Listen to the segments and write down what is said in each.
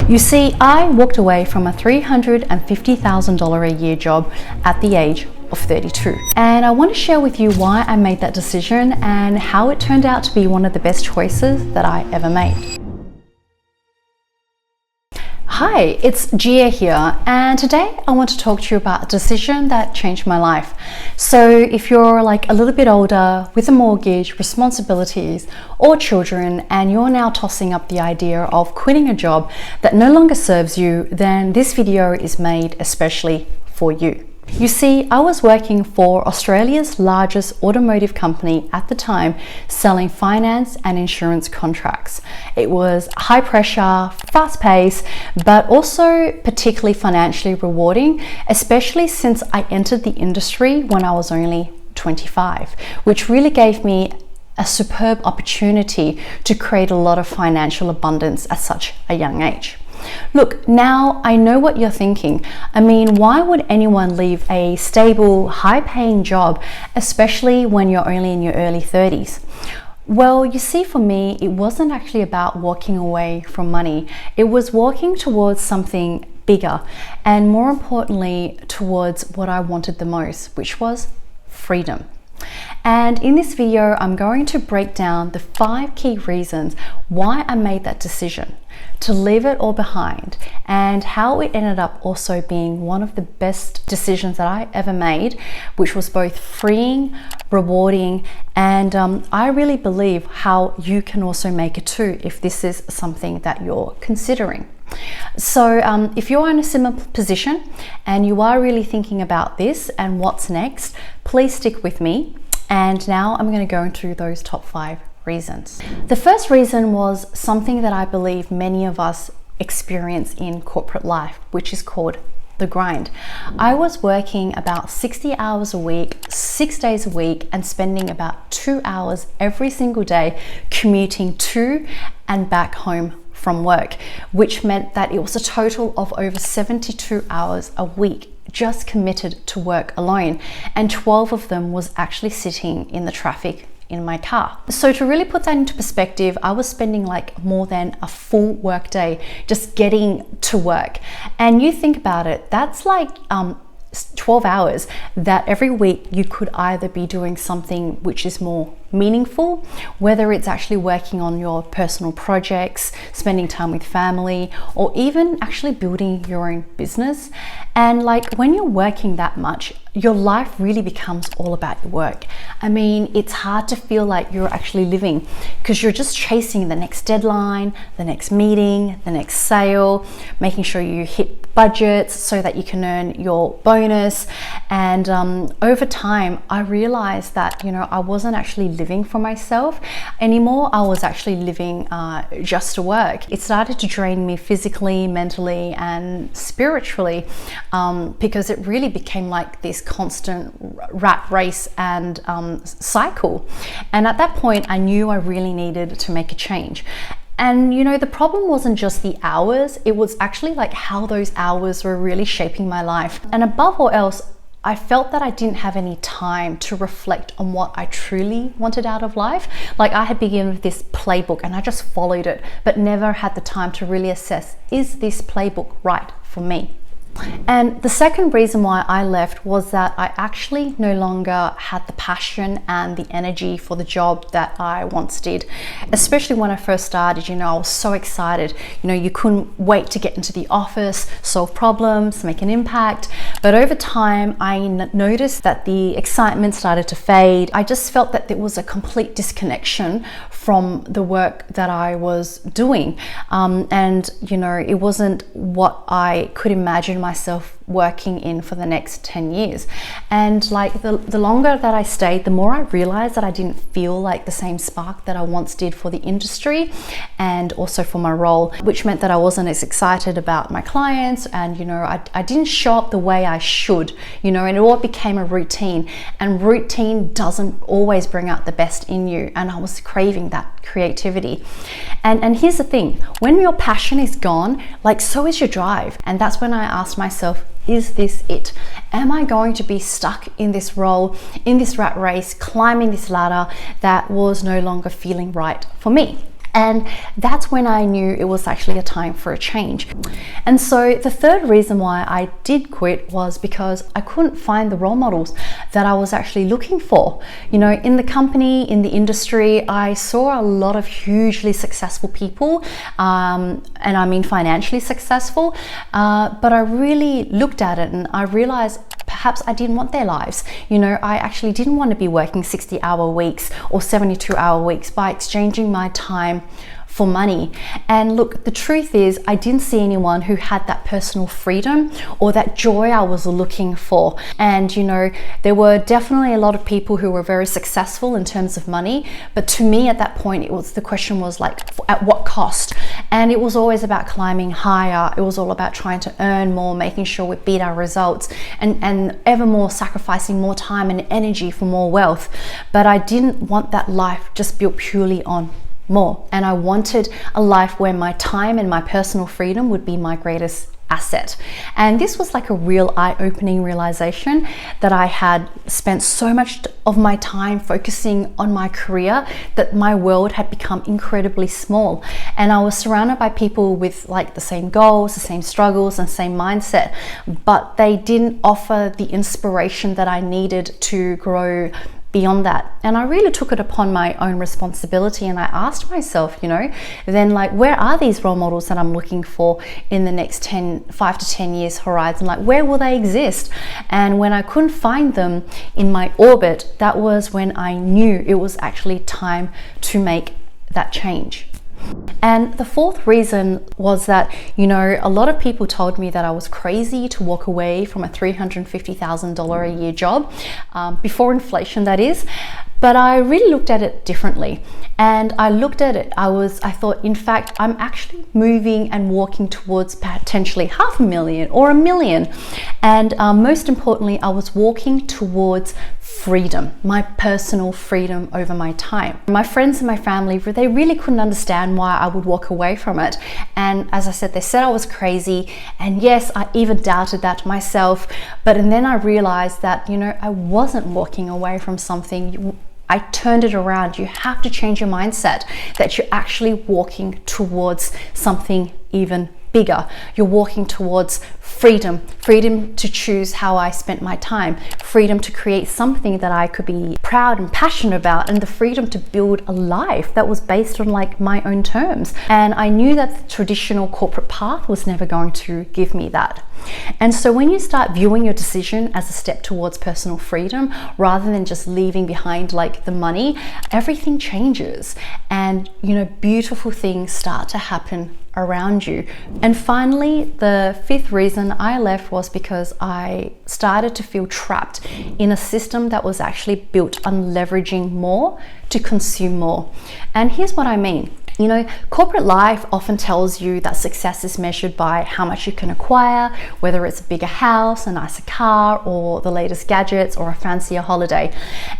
You see, I walked away from a $350,000 a year job at the age of 32. And I want to share with you why I made that decision and how it turned out to be one of the best choices that I ever made. Hi, it's Gia here, and today I want to talk to you about a decision that changed my life. So if you're like a little bit older with a mortgage, responsibilities, or children, and you're now tossing up the idea of quitting a job that no longer serves you, then this video is made especially for you. You see, I was working for Australia's largest automotive company at the time, selling finance and insurance contracts. It was high pressure, fast paced, but also particularly financially rewarding, especially since I entered the industry when I was only 25, which really gave me a superb opportunity to create a lot of financial abundance at such a young age. Look, now I know what you're thinking. I mean, why would anyone leave a stable, high-paying job, especially when you're only in your early 30s? Well, you see, for me, it wasn't actually about walking away from money. It was walking towards something bigger and, more importantly, towards what I wanted the most, which was freedom. And in this video, I'm going to break down the 5 key reasons why I made that decision to leave it all behind, and how it ended up also being one of the best decisions that I ever made, which was both freeing, rewarding, and I really believe how you can also make it too if this is something that you're considering. So if you're in a similar position and you are really thinking about this and what's next, please stick with me. And now I'm going to go into those top 5 reasons. The first reason was something that I believe many of us experience in corporate life, which is called the grind. I was working about 60 hours a week, 6 days a week, and spending about 2 hours every single day commuting to and back home from work, which meant that it was a total of over 72 hours a week just committed to work alone, and 12 of them was actually sitting in the traffic in my car. So to really put that into perspective, I was spending like more than a full work day just getting to work. And you think about it, that's like 12 hours that every week you could either be doing something which is more meaningful, whether it's actually working on your personal projects, spending time with family, or even actually building your own business. And like when you're working that much, your life really becomes all about your work. I mean, it's hard to feel like you're actually living because you're just chasing the next deadline, the next meeting, the next sale, making sure you hit budgets so that you can earn your bonus. And over time, I realized that, I wasn't actually living for myself anymore. I was actually living just to work. It started to drain me physically, mentally, and spiritually because it really became like this constant rat race and cycle. And at that point, I knew I really needed to make a change. And the problem wasn't just the hours, it was actually like how those hours were really shaping my life. And above all else, I felt that I didn't have any time to reflect on what I truly wanted out of life. Like I had begun with this playbook and I just followed it, but never had the time to really assess, is this playbook right for me? And the second reason why I left was that I actually no longer had the passion and the energy for the job that I once did. Especially when I first started, I was so excited. You couldn't wait to get into the office, solve problems, make an impact. But over time, I noticed that the excitement started to fade. I just felt that there was a complete disconnection from the work that I was doing. It wasn't what I could imagine myself working in for the next 10 years. And like the longer that I stayed, the more I realized that I didn't feel like the same spark that I once did for the industry and also for my role, which meant that I wasn't as excited about my clients and I didn't show up the way I should, and it all became a routine, and routine doesn't always bring out the best in you, and I was craving that creativity. And here's the thing, when your passion is gone, like so is your drive. And that's when I asked myself, is this it? Am I going to be stuck in this role, in this rat race, climbing this ladder that was no longer feeling right for me? And that's when I knew it was actually a time for a change. And so the third reason why I did quit was because I couldn't find the role models that I was actually looking for. You know, in the company, in the industry, I saw a lot of hugely successful people, and I mean financially successful, but I really looked at it and I realized perhaps I didn't want their lives. You know, I actually didn't want to be working 60-hour weeks or 72-hour weeks by exchanging my time for money. And look, the truth is I didn't see anyone who had that personal freedom or that joy I was looking for. And you know, there were definitely a lot of people who were very successful in terms of money, but to me at that point the question was like, at what cost? And it was always about climbing higher. It was all about trying to earn more, making sure we beat our results, and ever more sacrificing more time and energy for more wealth. But I didn't want that life just built purely on more. And I wanted a life where my time and my personal freedom would be my greatest asset. And this was like a real eye-opening realization that I had spent so much of my time focusing on my career that my world had become incredibly small. And I was surrounded by people with like the same goals, the same struggles, and same mindset, but they didn't offer the inspiration that I needed to grow beyond that. And I really took it upon my own responsibility, and I asked myself, you know, then like, where are these role models that I'm looking for in the next 5 to 10 years horizon? Like, where will they exist? And when I couldn't find them in my orbit, that was when I knew it was actually time to make that change. And the fourth reason was that, you know, a lot of people told me that I was crazy to walk away from a $350,000 a year job, before inflation, that is. But I really looked at it differently. And I looked at it, I thought, in fact, I'm actually moving and walking towards potentially $500,000 or $1 million. And most importantly, I was walking towards freedom, my personal freedom over my time. My friends and my family, they really couldn't understand why I would walk away from it. And as I said, they said I was crazy. And yes, I even doubted that myself. But and then I realized that, you know, I wasn't walking away from something. I turned it around. You have to change your mindset that you're actually walking towards something even bigger. You're walking towards freedom to choose how I spent my time, freedom to create something that I could be proud and passionate about, and the freedom to build a life that was based on like my own terms. And I knew that the traditional corporate path was never going to give me that. And so when you start viewing your decision as a step towards personal freedom rather than just leaving behind like the money, everything changes, and you know, beautiful things start to happen around you. And finally, the fifth reason I left was because I started to feel trapped in a system that was actually built on leveraging more to consume more. And here's what I mean. You know, corporate life often tells you that success is measured by how much you can acquire, whether it's a bigger house, a nicer car, or the latest gadgets, or a fancier holiday.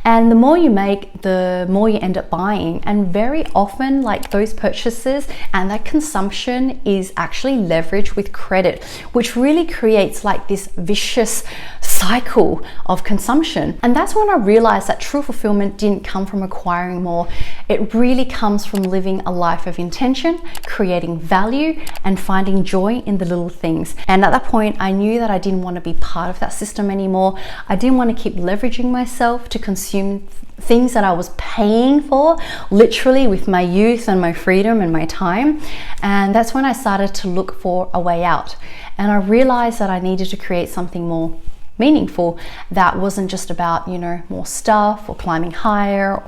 And the more you make, the more you end up buying. And very often, like, those purchases and that consumption is actually leveraged with credit, which really creates like this vicious cycle of consumption. And that's when I realized that true fulfillment didn't come from acquiring more. It really comes from living a life of intention, creating value, and finding joy in the little things. And at that point, I knew that I didn't want to be part of that system anymore. I didn't want to keep leveraging myself to consume things that I was paying for, literally, with my youth and my freedom and my time. And that's when I started to look for a way out. And I realized that I needed to create something more meaningful that wasn't just about, you know, more stuff or climbing higher,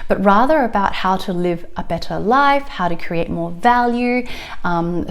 but rather about how to live a better life, how to create more value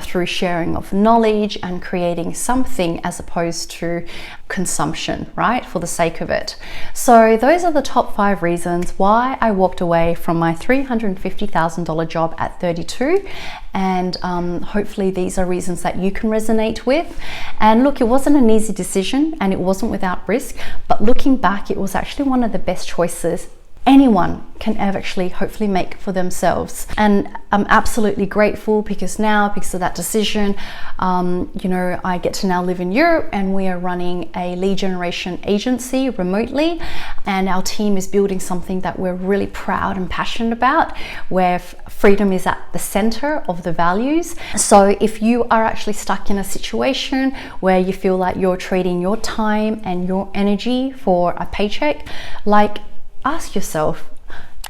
through sharing of knowledge and creating something as opposed to consumption, right, for the sake of it. So those are the top 5 reasons why I walked away from my $350,000 job at 32. And hopefully these are reasons that you can resonate with. And look, it wasn't an easy decision and it wasn't without risk, but looking back, it was actually one of the best choices anyone can actually hopefully make for themselves. And I'm absolutely grateful because of that decision, I get to now live in Europe, and we are running a lead generation agency remotely, and our team is building something that we're really proud and passionate about, where freedom is at the center of the values. So if you are actually stuck in a situation where you feel like you're trading your time and your energy for a paycheck, ask yourself,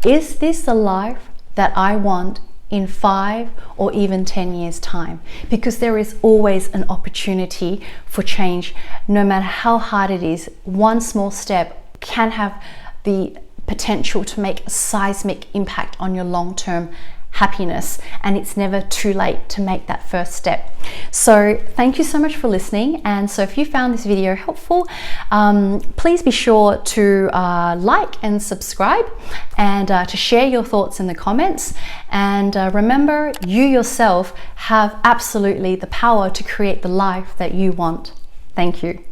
is this the life that I want in 5 or even 10 years time? Because there is always an opportunity for change. No matter how hard it is, one small step can have the potential to make a seismic impact on your long-term happiness, and it's never too late to make that first step. So thank you so much for listening. And so if you found this video helpful, please be sure to like and subscribe, and to share your thoughts in the comments. And remember, you yourself have absolutely the power to create the life that you want. Thank you.